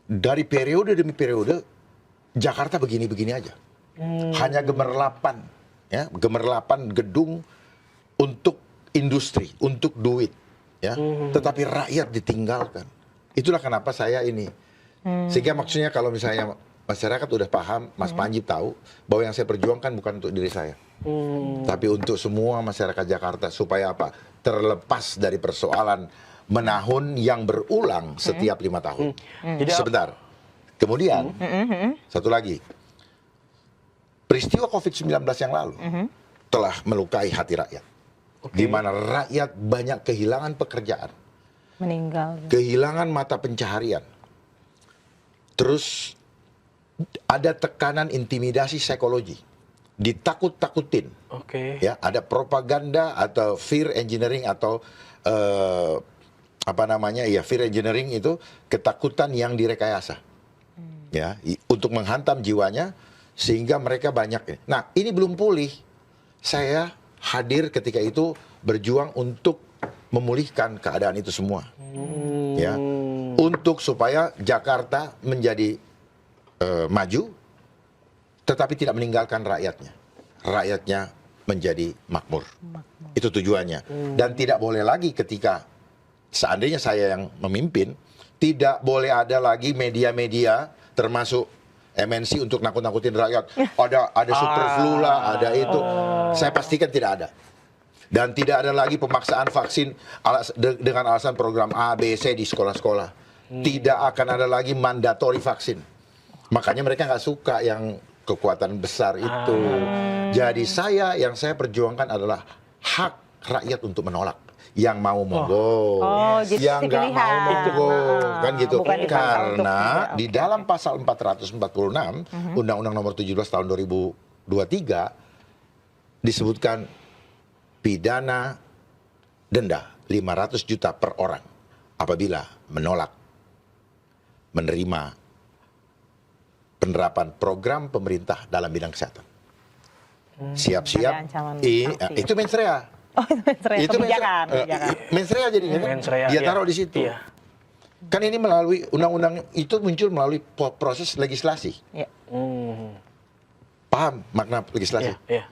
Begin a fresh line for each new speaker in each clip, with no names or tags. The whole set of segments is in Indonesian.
dari periode demi periode Jakarta begini-begini aja. Hanya gemerlapan, ya, gemerlapan gedung untuk industri, untuk duit, ya. Tetapi rakyat ditinggalkan. Itulah kenapa saya ini. Sehingga maksudnya kalau misalnya masyarakat udah paham, Mas Panji tahu bahwa yang saya perjuangkan bukan untuk diri saya, tapi untuk semua masyarakat Jakarta supaya apa? Terlepas dari persoalan menahun yang berulang setiap 5 tahun.
Jadi
Sebentar. Kemudian satu lagi, peristiwa COVID-19 yang lalu telah melukai hati rakyat, di mana rakyat banyak kehilangan pekerjaan,
Meninggal.
kehilangan mata pencaharian, terus ada tekanan intimidasi psikologi, ditakut-takutin, ya, ada propaganda atau fear engineering atau apa namanya, ya, fear engineering itu ketakutan yang direkayasa, ya, untuk menghantam jiwanya sehingga mereka banyak. Nah, ini belum pulih. Saya hadir ketika itu berjuang untuk memulihkan keadaan itu semua, ya, untuk supaya Jakarta menjadi maju, tetapi tidak meninggalkan rakyatnya. Rakyatnya menjadi makmur. Itu tujuannya. Dan tidak boleh lagi ketika seandainya saya yang memimpin, tidak boleh ada lagi media-media termasuk MNC untuk nakut-nakutin rakyat. Ada super flu lah, ada itu. Saya pastikan tidak ada. Dan tidak ada lagi pemaksaan vaksin dengan alasan program A, B, C di sekolah-sekolah. Tidak akan ada lagi mandatori vaksin. Makanya mereka nggak suka yang kekuatan besar itu. Jadi yang saya perjuangkan adalah hak rakyat untuk menolak. Yang mau monggo, yang nggak mau monggo, kan gitu. Karena di dalam pasal 446 Undang-Undang Nomor 17 Tahun 2023 disebutkan pidana denda 500 juta per orang apabila menolak menerima penerapan program pemerintah dalam bidang kesehatan. Siap-siap, itu mens rea.
Oh, itu kebijakan.
Mens rea jadinya, dia taruh di situ.
Iya.
Kan ini melalui undang-undang itu muncul melalui proses legislasi.
Iya.
Paham makna legislasi?
Iya.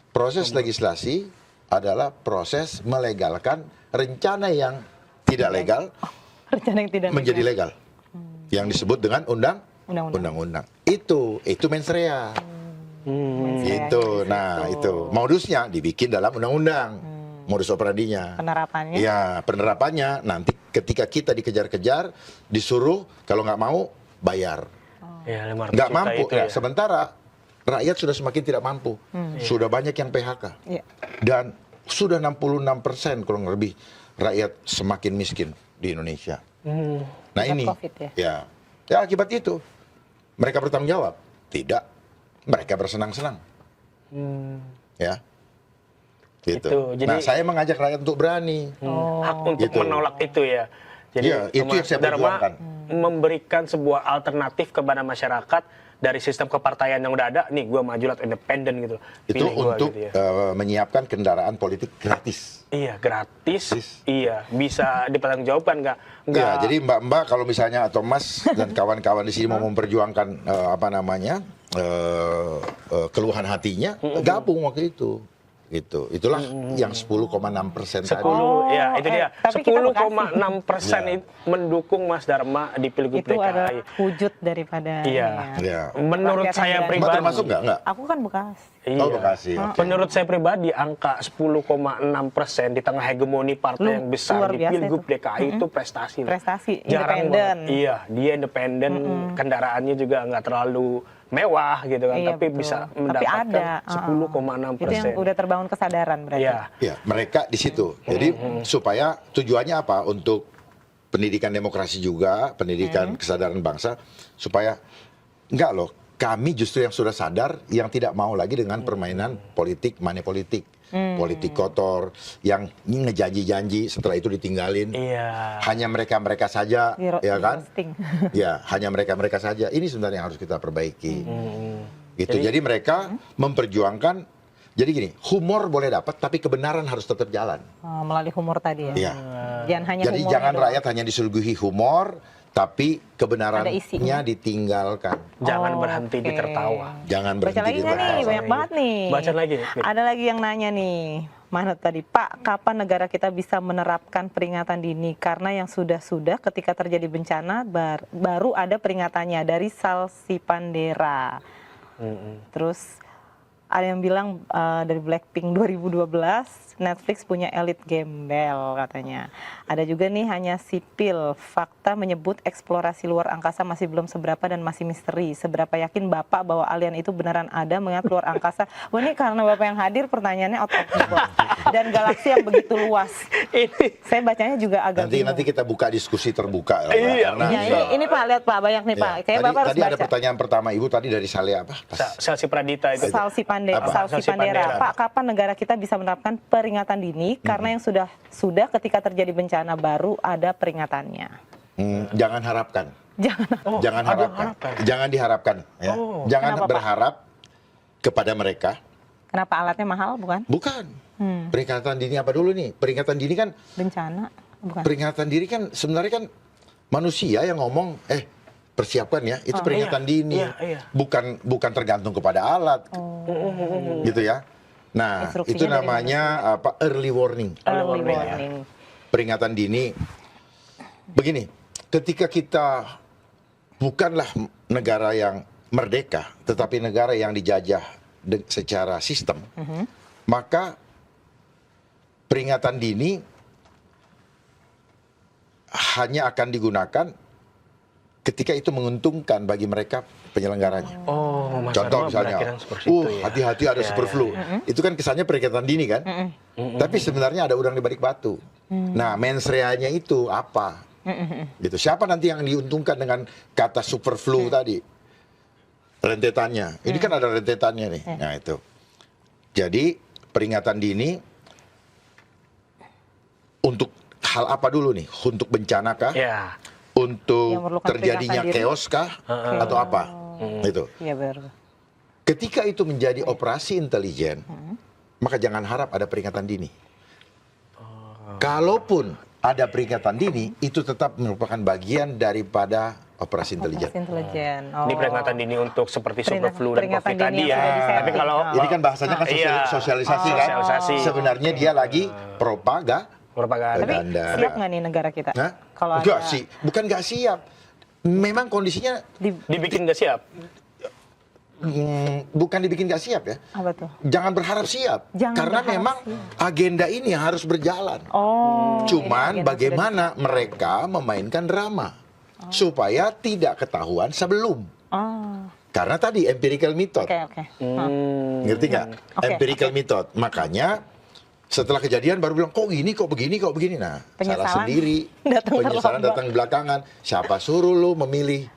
Proses legislasi adalah proses melegalkan rencana yang tidak legal
Rencana yang tidak
menjadi legal. Yang disebut dengan undang-undang. Itu mens rea. Itu, nah itu modusnya dibikin dalam undang-undang, modus operandinya.
Penerapannya?
Ya, penerapannya nanti ketika kita dikejar-kejar, disuruh kalau nggak mau bayar,
Ya, 500
nggak
juta
mampu.
itu
Ya, sementara rakyat sudah semakin tidak mampu, sudah banyak yang PHK, dan sudah 66% kurang lebih rakyat semakin miskin di Indonesia. Nah ini,
COVID,
ya akibat itu mereka bertanggung jawab? Tidak. Mereka bersenang-senang, ya, gitu.
Jadi,
nah, saya mengajak rakyat untuk berani,
hak untuk
gitu.
menolak itu ya. Jadi
Ya, itu yang saya perjuangkan.
Memberikan sebuah alternatif kepada masyarakat dari sistem kepartaian yang udah ada. Nih, gue maju lewat independen gitu.
Itu
Pilih gua,
untuk
gitu ya.
menyiapkan kendaraan politik gratis.
Iya, gratis. Iya, bisa dipertanggungjawabkan nggak?
Ya, jadi Mbak kalau misalnya atau Mas dan kawan-kawan di sini mau memperjuangkan apa namanya keluhan hatinya, gabung waktu itu. Gitu. Itulah yang 10,6% tadi.
Ya, itu dia.
Tapi kita
10,6% mendukung Mas Dharma di Pilgub
Itu
DKI.
ada wujud daripada.
Iya.
Menurut saya
Mbak
pribadi.
termasuk nggak?
Aku kan Bekasi.
Iya.
Oh, Bekasi. Oke.
Menurut saya pribadi angka 10,6% di tengah hegemoni partai yang besar
luar
di
biasa
Pilgub
itu.
DKI itu prestasi.
Prestasi,
Jarang
independen.
banget. Iya, dia independen, kendaraannya juga nggak terlalu mewah gitu kan,
Iya,
tapi
betul.
bisa
Tapi
mendapatkan
ada,
10,6%.
Itu yang udah terbangun kesadaran berarti.
Iya.
Ya, mereka di situ. Jadi supaya tujuannya apa? Untuk pendidikan demokrasi juga, pendidikan kesadaran bangsa, supaya enggak loh. Kami justru yang sudah sadar, yang tidak mau lagi dengan permainan politik, money politik, politik kotor, yang ngejanji-janji setelah itu ditinggalin.
Iya.
Hanya mereka-mereka saja, ya kan?
Roasting.
Ya, hanya mereka-mereka saja. Ini sebenarnya yang harus kita perbaiki. Gitu. Jadi mereka memperjuangkan. Jadi gini, humor boleh dapat, tapi kebenaran harus tetap jalan.
Melalui humor tadi ya.
Iya.
Jangan hanya
Jadi
humor
jangan
doang.
rakyat hanya disuguhi humor, tapi
Ada
kebenarannya
isinya.
ditinggalkan.
Jangan
Oh,
berhenti di
oke.
tertawa.
Jangan
Baca
berhenti
lagi
di
nggak nih?
tertawa.
Banyak banget nih.
Baca lagi.
Ada lagi yang nanya nih. Mana tadi? Pak, kapan negara kita bisa menerapkan peringatan dini? Karena yang sudah-sudah ketika terjadi bencana baru ada peringatannya dari Salsi Pandera. Terus ada yang bilang dari Blackpink 2012 Netflix punya elit gembel katanya. Ada juga nih hanya sipil. Fakta menyebut eksplorasi luar angkasa masih belum seberapa dan masih misteri. Seberapa yakin Bapak bahwa alien itu beneran ada mengingat luar angkasa? Wah, ini karena Bapak yang hadir pertanyaannya out of the box. Dan galaksi yang begitu luas. Saya bacanya juga agak
Nanti kita buka diskusi terbuka lah,
Iya,
karena
Ya, ini Pak, lihat Pak, banyak nih
ya,
Pak. Kayak Bapak harus
tadi ada
baca.
pertanyaan pertama Ibu tadi dari Saleh apa?
Salsi Pradita itu.
Salsi
Apa?
Salsi
Salsi
Pandera.
Pandera.
Pak, kapan negara kita bisa menerapkan peringatan dini? Karena yang sudah ketika terjadi bencana baru ada peringatannya.
Jangan harapkan.
Jangan.
Jangan
ada
harapkan.
harapan.
Jangan diharapkan. Ya.
Oh.
Jangan
Kenapa, Pak?
berharap kepada mereka.
Kenapa alatnya mahal, bukan?
Bukan. Peringatan dini apa dulu nih? Peringatan dini kan,
Bencana, bukan?
peringatan dini kan sebenarnya kan manusia yang ngomong, persiapkan ya, itu peringatan
iya,
dini.
iya.
Bukan tergantung kepada alat. Gitu ya. Nah,
Instruksinya
itu
dari
namanya apa? Early warning.
Early
warning,
warning.
Peringatan dini. Begini, ketika kita bukanlah negara yang merdeka, tetapi negara yang dijajah secara sistem, maka peringatan dini hanya akan digunakan ketika itu menguntungkan bagi mereka penyelenggaranya.
Oh, Mas
Contoh
Dharma
misalnya,
berpikiran seperti itu ya.
hati-hati ada
Ya,
super flu. Itu kan kesannya peringatan dini kan? Tapi sebenarnya ada udang di balik batu. Nah, mens rea-nya itu apa? Gitu. Siapa nanti yang diuntungkan dengan kata super flu tadi? Rentetannya. Ini kan ada rentetannya nih. Nah, itu. Jadi, peringatan dini untuk hal apa dulu nih? Untuk bencana kah?
Ya.
Yang
Untuk
memerlukan
terjadinya
peringatan dini.
chaos kah? Atau apa? Itu.
Iya benar.
Ketika itu menjadi operasi intelijen, maka jangan harap ada peringatan dini. Kalaupun ada peringatan dini, itu tetap merupakan bagian daripada operasi intelijen.
Operasi intelijen. Oh.
Ini peringatan dini untuk seperti super flu dan
Peringatan
COVID
dini
tadi
yang
ya.
sudah disetting.
Tapi kalau
Ini kan bahasanya kan
Iya.
sosialisasi kan?
Sosialisasi.
Sebenarnya dia lagi propaganda.
propaganda.
Tapi
Propaganda.
siap nggak nih negara kita?
Hah?
Kalau
Nggak
ada
sih, bukan nggak siap. Memang kondisinya
Dibikin nggak siap.
bukan dibikin nggak siap ya.
apa tuh?
Jangan berharap siap,
Jangan
karena
berharap
memang agenda ini harus berjalan.
Oh.
Cuman
ini agenda
bagaimana mereka memainkan drama supaya tidak ketahuan sebelum.
Oh.
Karena tadi empirical method,
Oke.
ngerti nggak?
Oke,
Empirical method. Makanya setelah kejadian baru bilang kok gini, kok begini, kok begini. Nah, salah
Penyesalan
sendiri.
datang
Penyesalan
terlambat.
datang belakangan. Siapa suruh lu memilih